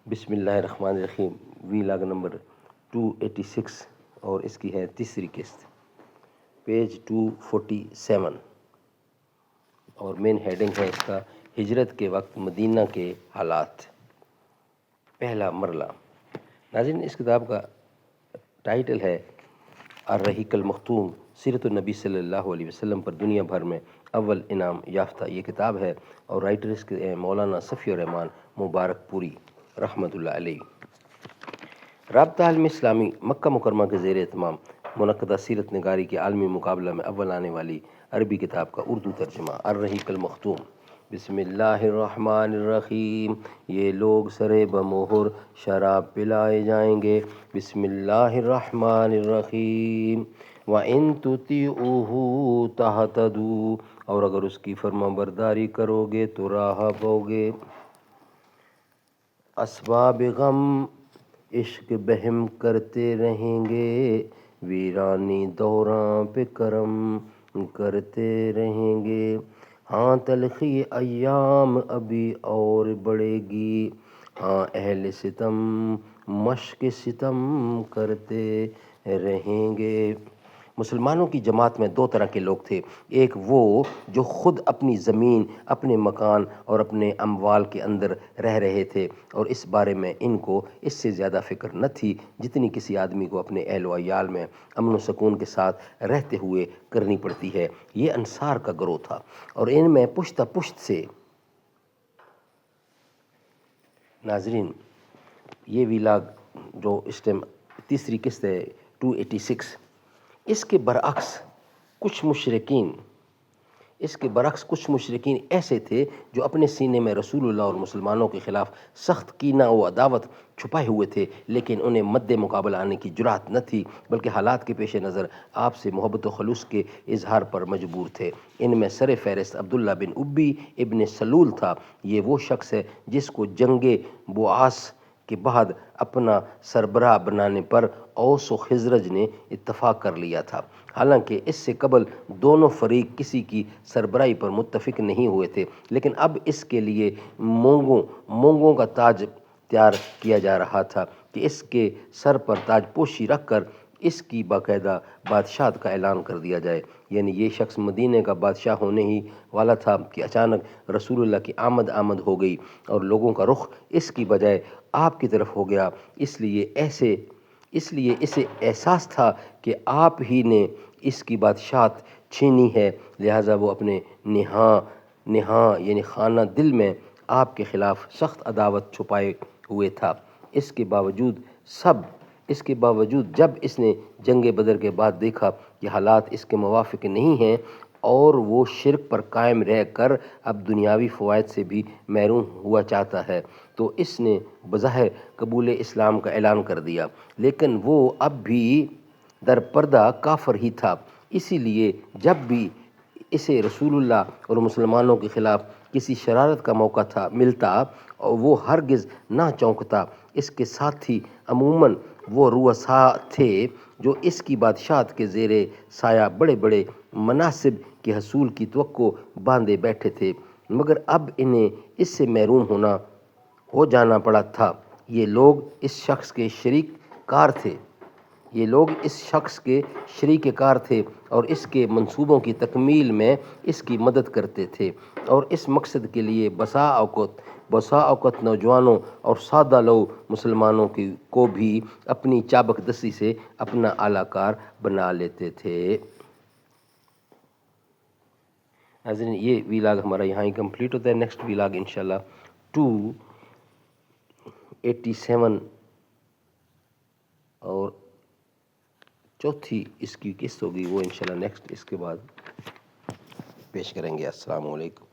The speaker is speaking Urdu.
بسم اللہ الرحمن الرحیم، ویلاگ نمبر 286 اور اس کی ہے تیسری قسط، پیج 247 اور مین ہیڈنگ ہے اس کا ہجرت کے وقت مدینہ کے حالات، پہلا مرحلہ۔ ناظرین، اس کتاب کا ٹائٹل ہے الرحیق المختوم، سیرت النبی صلی اللہ علیہ وسلم پر دنیا بھر میں اول انعام یافتہ یہ کتاب ہے، اور رائٹر اس کے مولانا صفی الرحمان مبارک پوری رحمۃ اللہ علیہ۔ رابطہ عالم اسلامی مکہ مکرمہ کے زیر اہتمام منعقدہ سیرت نگاری کے عالمی مقابلہ میں اول آنے والی عربی کتاب کا اردو ترجمہ الرحیق المختوم۔ بسم اللہ الرحمن الرحیم۔ یہ لوگ سرے بمہر شراب پلائے جائیں گے۔ بسم اللہ الرحمن الرحیم۔ وَإِن تُطِیعُوهُ تَہْتَدُوا، اور اگر اس کی فرما برداری کرو گے تو راہ پاؤگے۔ اسباب غم عشق بہم کرتے رہیں گے، ویرانی دوراں پہ کرم کرتے رہیں گے۔ ہاں تلخی ایام ابھی اور بڑھے گی، ہاں اہل ستم مشق ستم کرتے رہیں گے۔ مسلمانوں کی جماعت میں دو طرح کے لوگ تھے، ایک وہ جو خود اپنی زمین، اپنے مکان اور اپنے اموال کے اندر رہ رہے تھے، اور اس بارے میں ان کو اس سے زیادہ فکر نہ تھی جتنی کسی آدمی کو اپنے اہل و عیال میں امن و سکون کے ساتھ رہتے ہوئے کرنی پڑتی ہے۔ یہ انصار کا گروہ تھا، اور ان میں پشتہ پشت سے ناظرین یہ ویلاگ جو اس ٹائم تیسری قسط ہے 286، اس کے برعکس کچھ مشرکین ایسے تھے جو اپنے سینے میں رسول اللہ اور مسلمانوں کے خلاف سخت کینہ و عداوت چھپائے ہوئے تھے، لیکن انہیں مد مقابلہ آنے کی جرأت نہ تھی، بلکہ حالات کے پیش نظر آپ سے محبت و خلوص کے اظہار پر مجبور تھے۔ ان میں سر فہرست عبداللہ بن ابی ابن سلول تھا۔ یہ وہ شخص ہے جس کو جنگ بوعاث کے بعد اپنا سربراہ بنانے پر اوس و خزرج نے اتفاق کر لیا تھا، حالانکہ اس سے قبل دونوں فریق کسی کی سربراہی پر متفق نہیں ہوئے تھے، لیکن اب اس کے لیے مونگوں کا تاج تیار کیا جا رہا تھا کہ اس کے سر پر تاج پوشی رکھ کر اس کی باقاعدہ بادشاہت کا اعلان کر دیا جائے۔ یعنی یہ شخص مدینہ کا بادشاہ ہونے ہی والا تھا کہ اچانک رسول اللہ کی آمد ہو گئی اور لوگوں کا رخ اس کی بجائے آپ کی طرف ہو گیا، اس لیے اسے احساس تھا کہ آپ ہی نے اس کی بادشاہت چھینی ہے، لہٰذا وہ اپنے نہاں یعنی خانہ دل میں آپ کے خلاف سخت عداوت چھپائے ہوئے تھا۔ اس کے باوجود جب اس نے جنگ بدر کے بعد دیکھا کہ حالات اس کے موافق نہیں ہیں اور وہ شرک پر قائم رہ کر اب دنیاوی فوائد سے بھی محروم ہوا چاہتا ہے، تو اس نے بظاہر قبول اسلام کا اعلان کر دیا، لیکن وہ اب بھی در پردہ کافر ہی تھا۔ اسی لیے جب بھی اسے رسول اللہ اور مسلمانوں کے خلاف کسی شرارت کا موقع ملتا اور وہ ہرگز نہ چونکتا۔ اس کے ساتھ ہی عموماً وہ رؤساء تھے جو اس کی بادشاہت کے زیر سایہ بڑے بڑے مناصب کے حصول کی توقع باندھے بیٹھے تھے، مگر اب انہیں اس سے محروم ہو جانا پڑا تھا۔ یہ لوگ اس شخص کے شریک کار تھے اور اس کے منصوبوں کی تکمیل میں اس کی مدد کرتے تھے، اور اس مقصد کے لیے بسا اوقات نوجوانوں اور سادہ لوگ مسلمانوں کو بھی اپنی چابک دستی سے اپنا اعلی کار بنا لیتے تھے۔ ناظرین، یہ ویلاگ ہمارا یہاں ہی کمپلیٹ ہوتا ہے۔ نیکسٹ ویلاگ انشاءاللہ 287 اور چوتھی اس کی قسط ہوگی، وہ انشاءاللہ نیکسٹ اس کے بعد پیش کریں گے۔ السلام علیکم۔